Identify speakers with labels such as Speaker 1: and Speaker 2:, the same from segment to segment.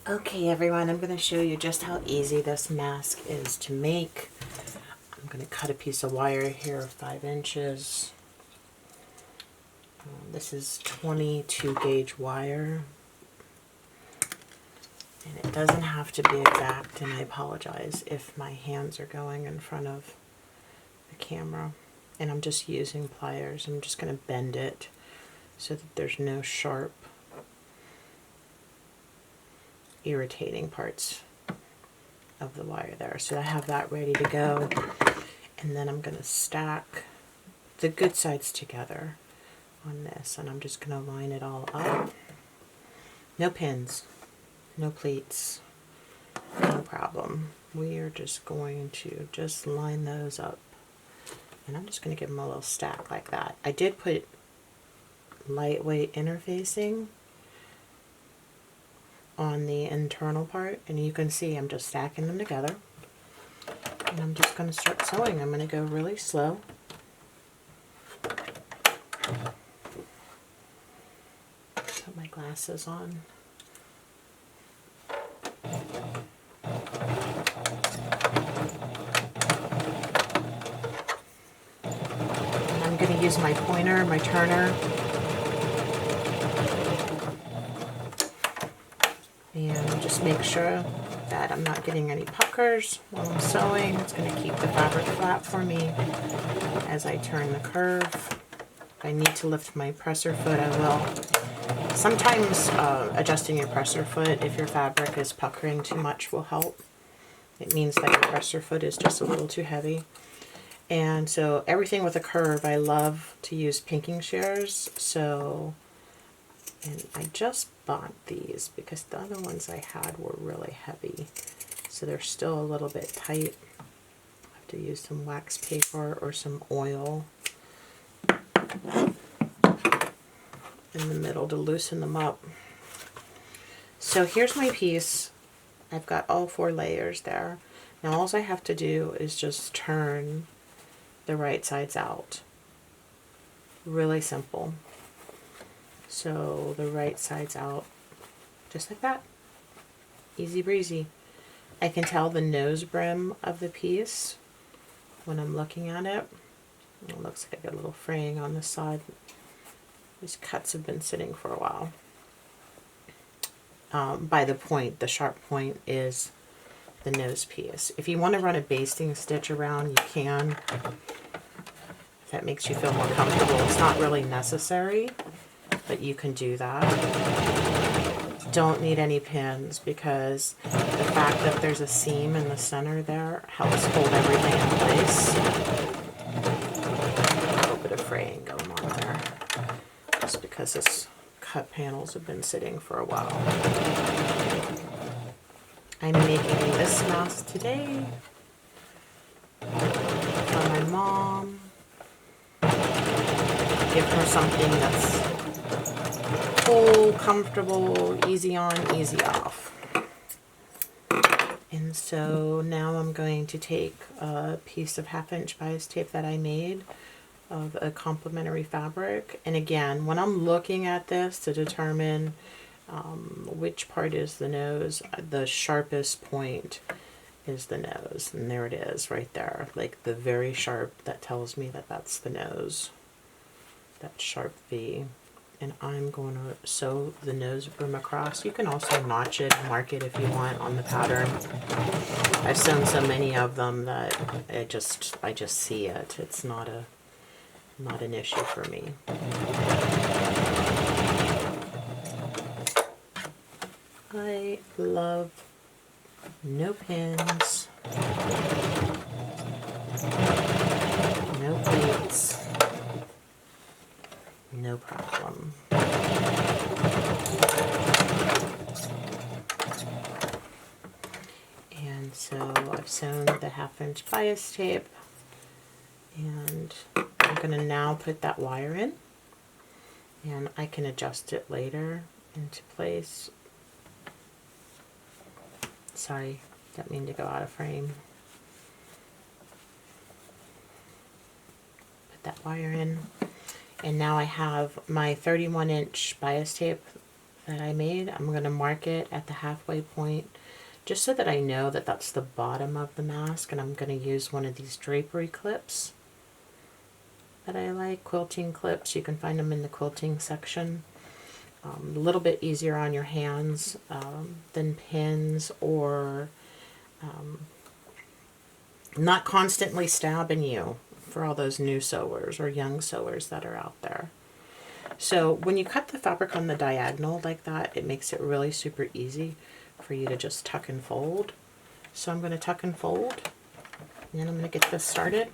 Speaker 1: Okay everyone, I'm going to show you just how easy this mask is to make. I'm going to cut a piece of wire here, 5 inches. This is 22 gauge wire. And it doesn't have to be exact, and I apologize if my hands are going in front of the camera. And I'm just using pliers. I'm just going to bend it so that there's no sharp, irritating parts of the wire there. So I have that ready to go. And then I'm going to stack the good sides together on this. And I'm just going to line it all up. No pins, no pleats, no problem. We are just going to just line those up. And I'm just going to give them a little stack like that. I did put lightweight interfacing on the internal part, and you can see I'm just stacking them together. And I'm just going to start sewing. I'm going to go really slow. Put my glasses on. And I'm going to use my pointer, my turner, and just make sure that I'm not getting any puckers while I'm sewing. It's going to keep the fabric flat for me as I turn the curve. If I need to lift my presser foot, I will. Sometimes adjusting your presser foot, if your fabric is puckering too much, will help. It means that your presser foot is just a little too heavy. And so everything with a curve, I love to use pinking shears. And I just bought these because the other ones I had were really heavy. So they're still a little bit tight. I have to use some wax paper or some oil in the middle to loosen them up. So here's my piece. I've got all 4 layers there. Now all I have to do is just turn the right sides out. Really simple. So the right side's out, just like that. Easy breezy. I can tell the nose brim of the piece when I'm looking at it. It looks like I got a little fraying on the side. These cuts have been sitting for a while. By the point, the sharp point is the nose piece. If you want to run a basting stitch around, you can. If that makes you feel more comfortable. It's not really necessary, but you can do that. Don't need any pins because the fact that there's a seam in the center there helps hold everything in place. A little bit of fraying going on there, just because this cut panels have been sitting for a while. I'm making this mask today for my mom. Give her something that's cool, comfortable, easy on, easy off. And so now I'm going to take a piece of 1/2 inch bias tape that I made of a complementary fabric. And again, when I'm looking at this to determine which part is the nose, the sharpest point is the nose. And there it is right there, like the very sharp, that tells me that that's the nose, that sharp V. And I'm going to sew the nose brim across. You can also notch it and mark it if you want on the pattern. I've sewn so many of them that I just see it. It's not an issue for me. I love no pins, no pleats. No problem. And so I've sewn the 1/2 inch bias tape, and I'm going to now put that wire in, and I can adjust it later into place. Sorry, didn't mean to go out of frame. Put that wire in. And now I have my 31 inch bias tape that I made. I'm going to mark it at the halfway point just so that I know that that's the bottom of the mask, and I'm going to use one of these drapery clips that I like, quilting clips. You can find them in the quilting section. A little bit easier on your hands than pins, or not constantly stabbing you for all those new sewers or young sewers that are out there. So when you cut the fabric on the diagonal like that, it makes it really super easy for you to just tuck and fold. So I'm going to tuck and fold, and then I'm going to get this started.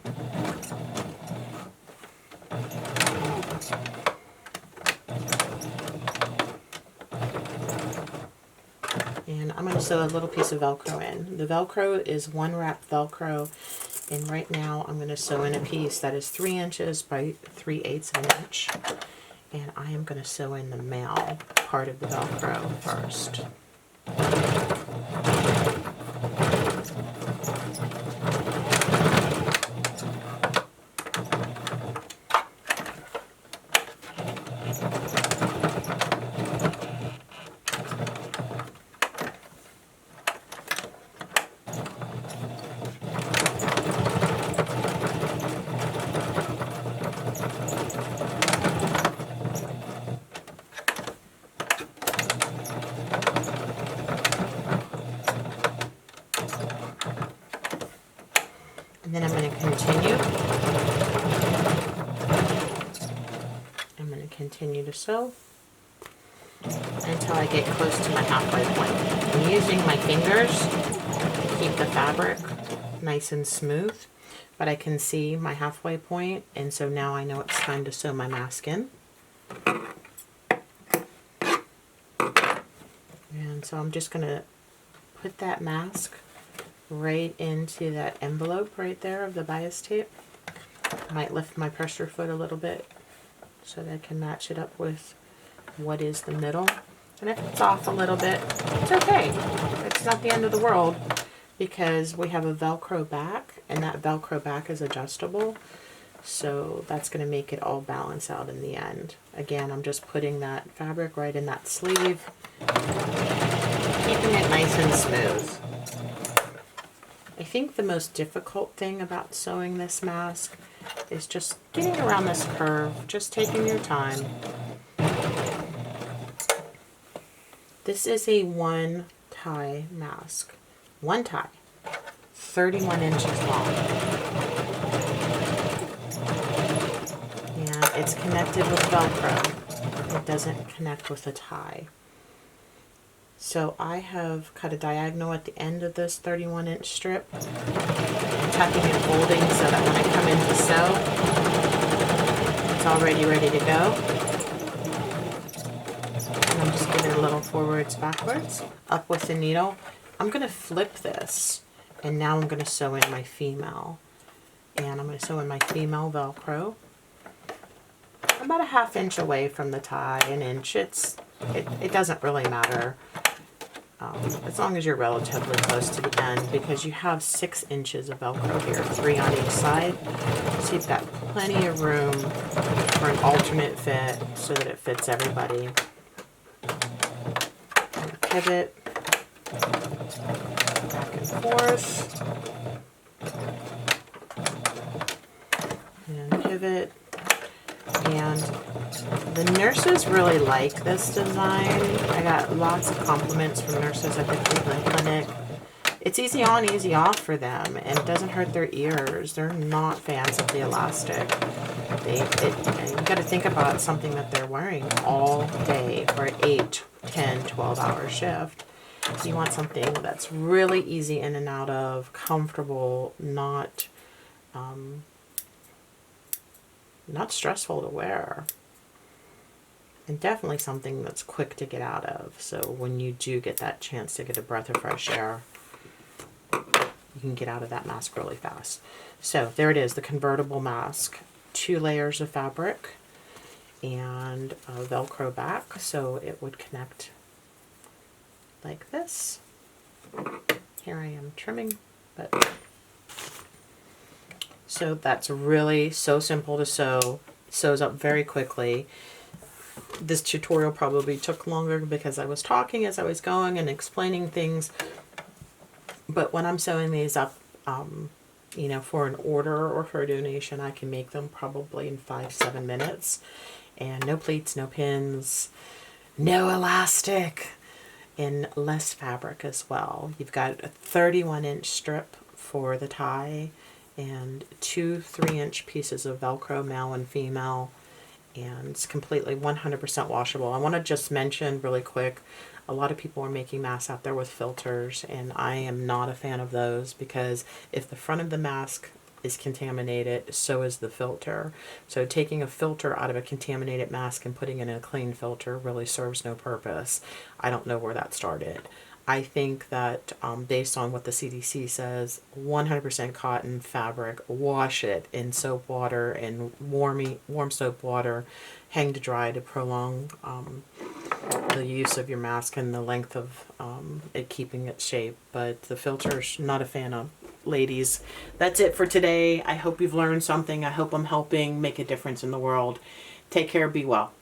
Speaker 1: And I'm going to sew a little piece of Velcro in. The Velcro is 1 wrap Velcro, and right now I'm going to sew in a piece that is 3 inches by 3/8 of an inch. And I am going to sew in the male part of the Velcro first. And then I'm going to continue. I'm going to continue to sew until I get close to my halfway point. I'm using my fingers to keep the fabric nice and smooth, but I can see my halfway point, and so now I know it's time to sew my mask in. And so I'm just going to put that mask right into that envelope right there of the bias tape. I might lift my pressure foot a little bit so that I can match it up with what is the middle. And if it's off a little bit, it's okay. It's not the end of the world, because we have a Velcro back, and that Velcro back is adjustable. So that's going to make it all balance out in the end. Again, I'm just putting that fabric right in that sleeve, keeping it nice and smooth. I think the most difficult thing about sewing this mask is just getting around this curve, just taking your time. This is a 1 tie mask. 1 tie, 31 inches long. And it's connected with Velcro. It doesn't connect with a tie. So I have cut a diagonal at the end of this 31-inch strip, tucking and folding so that when I come in to sew, it's already ready to go. And I'm just giving it a little forwards, backwards, up with the needle. I'm going to flip this, and now I'm going to sew in my female. And I'm going to sew in my female Velcro. About a 1/2 inch away from the tie, 1 inch. It doesn't really matter. As long as you're relatively close to the end, because you have 6 inches of Velcro here, 3 on each side. So you've got plenty of room for an alternate fit so that it fits everybody. And pivot back and forth. And pivot. And the nurses really like this design. I got lots of compliments from nurses at the Cleveland Clinic. It's easy on, easy off for them, and it doesn't hurt their ears. They're not fans of the elastic. You got to think about something that they're wearing all day for an 8, 10, 12-hour shift. You want something that's really easy in and out of, comfortable, not stressful to wear, and definitely something that's quick to get out of. So when you do get that chance to get a breath of fresh air, you can get out of that mask really fast. So there it is, the convertible mask. 2 layers of fabric and a Velcro back, so it would connect like this. Here I am trimming, but so that's really so simple to sew. It sews up very quickly. this tutorial probably took longer because I was talking as I was going and explaining things. But when I'm sewing these up, you know, for an order or for a donation, I can make them probably in 5-7 minutes. And no pleats, no pins, no elastic, and less fabric as well. You've got a 31-inch strip for the tie and 2 3-inch pieces of Velcro, male and female, and it's completely 100% washable. I want to just mention really quick, a lot of people are making masks out there with filters, and I am not a fan of those, because if the front of the mask is contaminated, so is the filter. So taking a filter out of a contaminated mask and putting it in a clean filter really serves no purpose. I don't know where that started. I think that based on what the CDC says, 100% cotton fabric, wash it in soap water and warm soap water, hang to dry to prolong the use of your mask and the length of it keeping its shape. But the filter's not a fan of. Ladies, that's it for today. I hope you've learned something. I hope I'm helping make a difference in the world. Take care, be well.